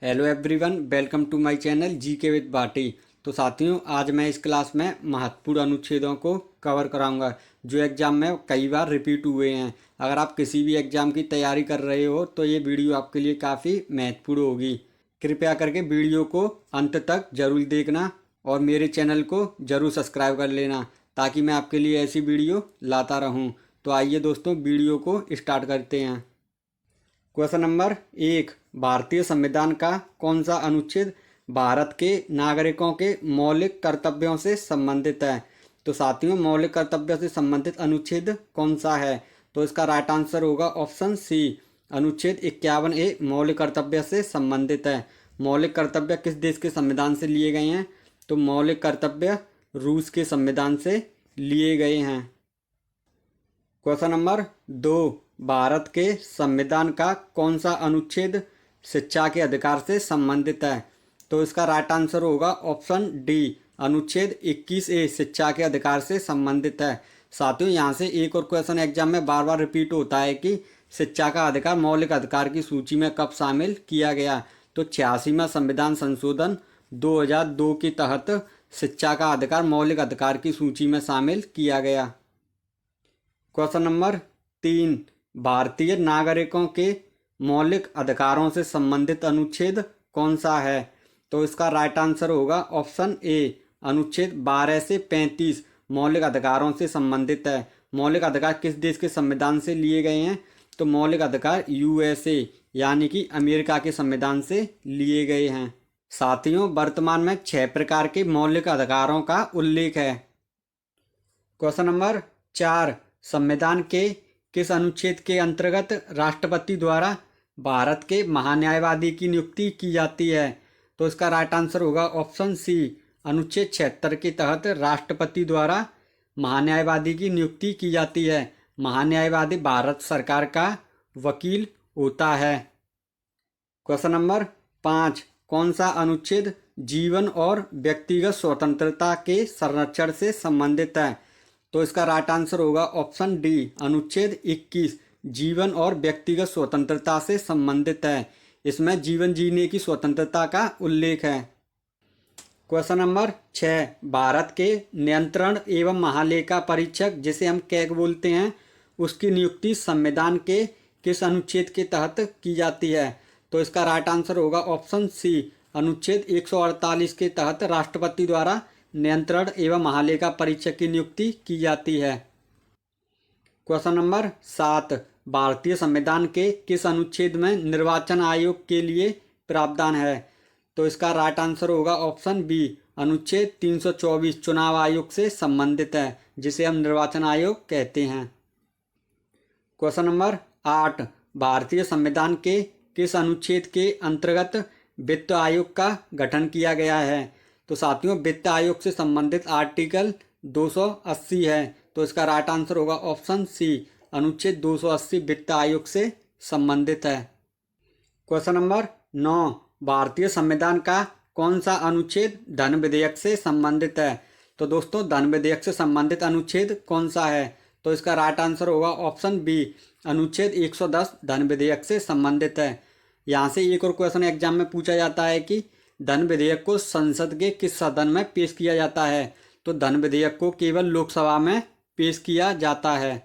Hello everyone, welcome to my channel GK with Bati. तो साथियों, आज मैं इस क्लास में महत्वपूर्ण अनुच्छेदों को कवर कराऊंगा जो एग्ज़ाम में कई बार रिपीट हुए हैं। अगर आप किसी भी एग्ज़ाम की तैयारी कर रहे हो तो ये वीडियो आपके लिए काफ़ी महत्वपूर्ण होगी। कृपया करके वीडियो को अंत तक ज़रूर देखना और मेरे चैनल को ज़रूर सब्सक्राइब कर लेना ताकि मैं आपके लिए ऐसी वीडियो लाता रहूँ। तो आइए दोस्तों, वीडियो को स्टार्ट करते हैं। क्वेश्चन नंबर 1, भारतीय संविधान का कौन सा अनुच्छेद भारत के नागरिकों के मौलिक कर्तव्यों से संबंधित है? तो साथियों, मौलिक कर्तव्यों से संबंधित अनुच्छेद कौन सा है? तो इसका राइट आंसर होगा ऑप्शन सी, अनुच्छेद 51A मौलिक कर्तव्य से संबंधित है। मौलिक कर्तव्य किस देश के संविधान से लिए गए हैं? तो मौलिक कर्तव्य रूस के संविधान से लिए गए हैं। क्वेश्चन नंबर 2, भारत के संविधान का कौन सा अनुच्छेद शिक्षा के अधिकार से संबंधित है? तो इसका राइट आंसर होगा ऑप्शन डी, अनुच्छेद 21A शिक्षा के अधिकार से संबंधित है। साथियों, यहाँ से एक और क्वेश्चन एग्जाम में बार बार रिपीट होता है कि शिक्षा का अधिकार मौलिक अधिकार की सूची में कब शामिल किया गया? तो 86वां संविधान संशोधन 2002 के तहत शिक्षा का अधिकार मौलिक अधिकार की सूची में शामिल किया गया। क्वेश्चन नंबर 3, भारतीय नागरिकों के मौलिक अधिकारों से संबंधित अनुच्छेद कौन सा है? तो इसका राइट आंसर होगा ऑप्शन ए, अनुच्छेद 12 से 35 मौलिक अधिकारों से संबंधित है। मौलिक अधिकार किस देश के संविधान से लिए गए हैं? तो मौलिक अधिकार यूएसए यानी कि अमेरिका के संविधान से लिए गए हैं। साथियों, वर्तमान में 6 प्रकार के मौलिक अधिकारों का उल्लेख है। क्वेश्चन नंबर 4, संविधान के किस अनुच्छेद के अंतर्गत राष्ट्रपति द्वारा भारत के महान्यायवादी की नियुक्ति की जाती है? तो इसका राइट आंसर होगा ऑप्शन सी, अनुच्छेद 76 के तहत राष्ट्रपति द्वारा महान्यायवादी की नियुक्ति की जाती है। महान्यायवादी भारत सरकार का वकील होता है। क्वेश्चन नंबर 5, कौन सा अनुच्छेद जीवन और व्यक्तिगत स्वतंत्रता के संरक्षण से संबंधित है? तो इसका राइट आंसर होगा ऑप्शन डी, अनुच्छेद 21 जीवन और व्यक्तिगत स्वतंत्रता से संबंधित है। इसमें जीवन जीने की स्वतंत्रता का उल्लेख है। क्वेश्चन नंबर 6, भारत के नियंत्रण एवं महालेखा परीक्षक जिसे हम कैग बोलते हैं, उसकी नियुक्ति संविधान के किस अनुच्छेद के तहत की जाती है? तो इसका राइट आंसर होगा ऑप्शन सी, अनुच्छेद 148 के तहत राष्ट्रपति द्वारा नियंत्रण एवं महालेखा परीक्षक की नियुक्ति की जाती है। क्वेश्चन नंबर 7, भारतीय संविधान के किस अनुच्छेद में निर्वाचन आयोग के लिए प्रावधान है? तो इसका राइट आंसर होगा ऑप्शन बी, अनुच्छेद 324 चुनाव आयोग से संबंधित है, जिसे हम निर्वाचन आयोग कहते हैं। क्वेश्चन नंबर 8, भारतीय संविधान के किस अनुच्छेद के अंतर्गत वित्त आयोग का गठन किया गया है? तो साथियों, वित्त आयोग से संबंधित आर्टिकल 280 है। तो इसका राइट आंसर होगा ऑप्शन सी, अनुच्छेद 280 वित्त आयोग से संबंधित है। क्वेश्चन नंबर 9, भारतीय संविधान का कौन सा अनुच्छेद धन विधेयक से संबंधित है? तो दोस्तों, धन विधेयक से संबंधित अनुच्छेद कौन सा है? तो इसका राइट आंसर होगा ऑप्शन बी, अनुच्छेद 110 धन विधेयक से संबंधित है। यहाँ से एक और क्वेश्चन एग्जाम में पूछा जाता है कि धन विधेयक को संसद के किस सदन में पेश किया जाता है? तो धन विधेयक को केवल लोकसभा में पेश किया जाता है।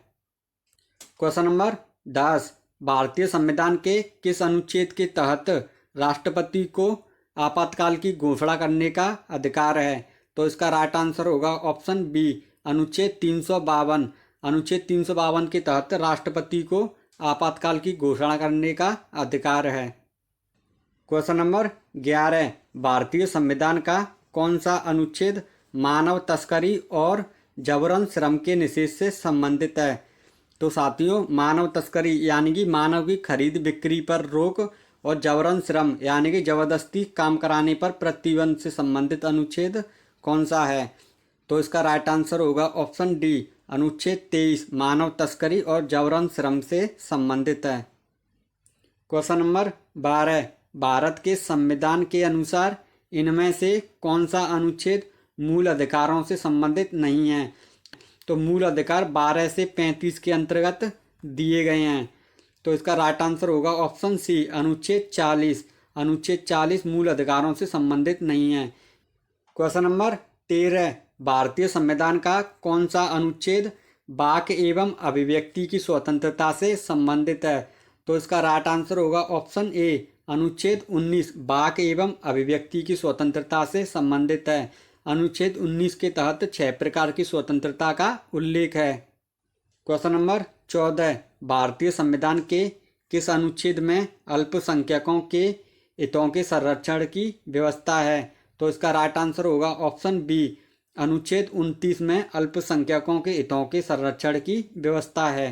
क्वेश्चन नंबर 10, भारतीय संविधान के किस अनुच्छेद के तहत राष्ट्रपति को आपातकाल की घोषणा करने का अधिकार है? तो इसका राइट आंसर होगा ऑप्शन बी, अनुच्छेद 352। अनुच्छेद 352 के तहत राष्ट्रपति को आपातकाल की घोषणा करने का अधिकार है। क्वेश्चन नंबर 11, भारतीय संविधान का कौन सा अनुच्छेद मानव तस्करी और जबरन श्रम के निषेध से संबंधित है? तो साथियों, मानव तस्करी यानी कि मानव की खरीद बिक्री पर रोक और जबरन श्रम यानी कि जबरदस्ती काम कराने पर प्रतिबंध से संबंधित अनुच्छेद कौन सा है? तो इसका राइट आंसर होगा ऑप्शन डी, अनुच्छेद 23 मानव तस्करी और जबरन श्रम से संबंधित है। क्वेश्चन नंबर 12, भारत के संविधान के अनुसार इनमें से कौन सा अनुच्छेद मूल अधिकारों से संबंधित नहीं है? तो मूल अधिकार 12 से 35 के अंतर्गत दिए गए हैं। तो इसका राइट आंसर होगा ऑप्शन सी, अनुच्छेद 40 अनुच्छेद 40 मूल अधिकारों से संबंधित नहीं है। क्वेश्चन नंबर 13, भारतीय संविधान का कौन सा अनुच्छेद वाक एवं अभिव्यक्ति की स्वतंत्रता से संबंधित है? तो इसका राइट आंसर होगा ऑप्शन ए, अनुच्छेद 19 वाक एवं अभिव्यक्ति की स्वतंत्रता से संबंधित है। अनुच्छेद 19 के तहत 6 प्रकार की स्वतंत्रता का उल्लेख है। क्वेश्चन नंबर 14, भारतीय संविधान के किस अनुच्छेद में अल्पसंख्यकों के हितों के संरक्षण की व्यवस्था है? तो इसका राइट आंसर होगा ऑप्शन बी, अनुच्छेद 29 में अल्पसंख्यकों के हितों के संरक्षण की व्यवस्था है।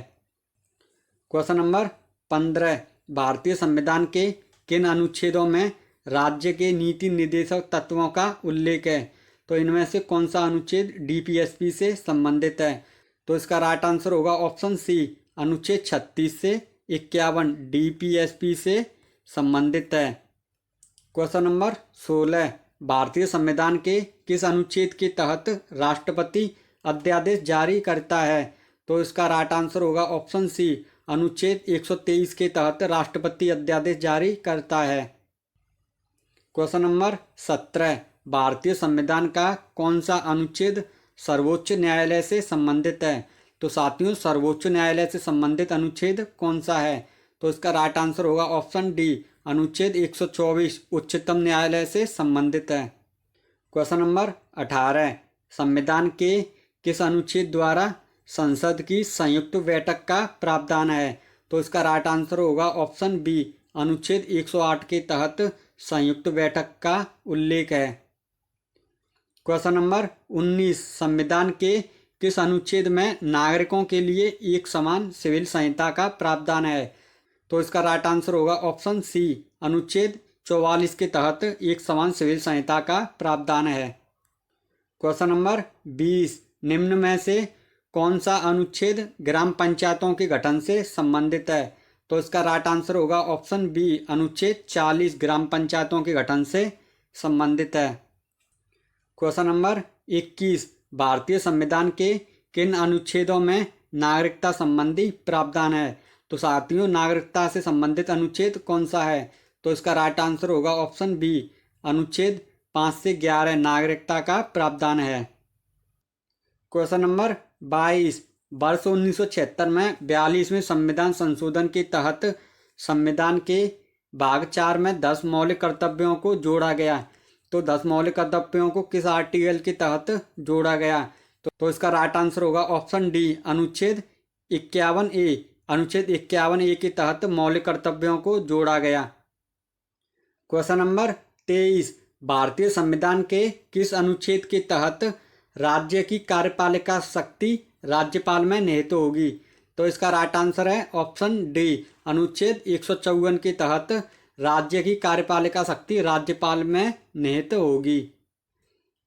क्वेश्चन नंबर 15, भारतीय संविधान के किन अनुच्छेदों में राज्य के नीति निर्देशक तत्वों का उल्लेख है? तो इनमें से कौन सा अनुच्छेद डीपीएसपी से संबंधित है? तो इसका राइट आंसर होगा ऑप्शन सी, अनुच्छेद 36 से 51 डीपीएसपी से संबंधित है। क्वेश्चन नंबर 16, भारतीय संविधान के किस अनुच्छेद के तहत राष्ट्रपति अध्यादेश जारी करता है? तो इसका राइट आंसर होगा ऑप्शन सी, अनुच्छेद 123 के तहत राष्ट्रपति अध्यादेश जारी करता है। क्वेश्चन नंबर 17, भारतीय संविधान का कौन सा अनुच्छेद सर्वोच्च न्यायालय से संबंधित है? तो साथियों, सर्वोच्च न्यायालय से संबंधित अनुच्छेद कौन सा है? तो इसका राइट आंसर होगा ऑप्शन डी, अनुच्छेद 124 उच्चतम न्यायालय से संबंधित है। क्वेश्चन नंबर 18, संविधान के किस अनुच्छेद द्वारा संसद की संयुक्त बैठक का प्रावधान है? तो इसका राइट आंसर होगा ऑप्शन बी, अनुच्छेद 108 के तहत संयुक्त बैठक का उल्लेख है। क्वेश्चन नंबर 19, संविधान के किस अनुच्छेद में नागरिकों के लिए एक समान सिविल संहिता का प्रावधान है? तो इसका राइट आंसर होगा ऑप्शन सी, अनुच्छेद 44 के तहत एक समान सिविल संहिता का प्रावधान है। क्वेश्चन नंबर 20, निम्न में से कौन सा अनुच्छेद ग्राम पंचायतों के गठन से संबंधित है? तो इसका राइट आंसर होगा ऑप्शन बी, अनुच्छेद 40 ग्राम पंचायतों के गठन से संबंधित है। क्वेश्चन नंबर 21, भारतीय संविधान के किन अनुच्छेदों में नागरिकता संबंधी प्रावधान है? तो साथियों, नागरिकता से संबंधित अनुच्छेद कौन सा है? तो इसका राइट आंसर होगा ऑप्शन बी, अनुच्छेद 5 से 11 नागरिकता का प्रावधान है। क्वेश्चन नंबर 22, वर्ष 1976 में 42वें संविधान संशोधन के तहत संविधान के भाग 4 में 10 मौलिक कर्तव्यों को जोड़ा गया। तो 10 मौलिक कर्तव्यों को किस आर्टिकल के तहत जोड़ा गया? तो इसका राइट आंसर होगा ऑप्शन डी, अनुच्छेद 51A। अनुच्छेद 51A के तहत मौलिक कर्तव्यों को जोड़ा गया। क्वेश्चन नंबर 23, भारतीय संविधान के किस अनुच्छेद के तहत राज्य की कार्यपालिका शक्ति राज्यपाल में निहित होगी? तो इसका राइट आंसर है ऑप्शन डी, अनुच्छेद 154 के तहत राज्य की कार्यपालिका शक्ति राज्यपाल में निहित होगी।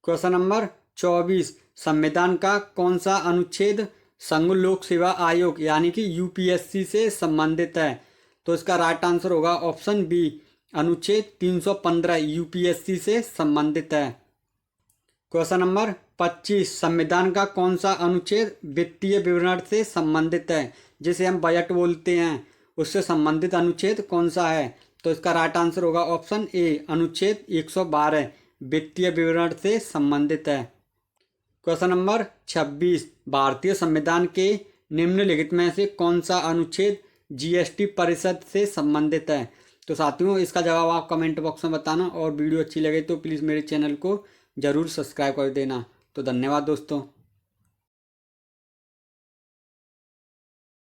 क्वेश्चन नंबर 24, संविधान का कौन सा अनुच्छेद संघ लोक सेवा आयोग यानी कि यूपीएससी से संबंधित है? तो इसका राइट आंसर होगा ऑप्शन बी, अनुच्छेद 315 यूपीएससी से संबंधित है। क्वेश्चन नंबर 25, संविधान का कौन सा अनुच्छेद वित्तीय विवरण से संबंधित है, जिसे हम बजट बोलते हैं, उससे संबंधित अनुच्छेद कौन सा है? तो इसका राइट आंसर होगा ऑप्शन ए, अनुच्छेद 112 वित्तीय विवरण से संबंधित है। क्वेश्चन नंबर 26, भारतीय संविधान के निम्नलिखित में से कौन सा अनुच्छेद जीएसटी परिषद से संबंधित है? तो साथियों, इसका जवाब आप कमेंट बॉक्स में बताना और वीडियो अच्छी लगे तो प्लीज़ मेरे चैनल को ज़रूर सब्सक्राइब कर देना। तो धन्यवाद दोस्तों।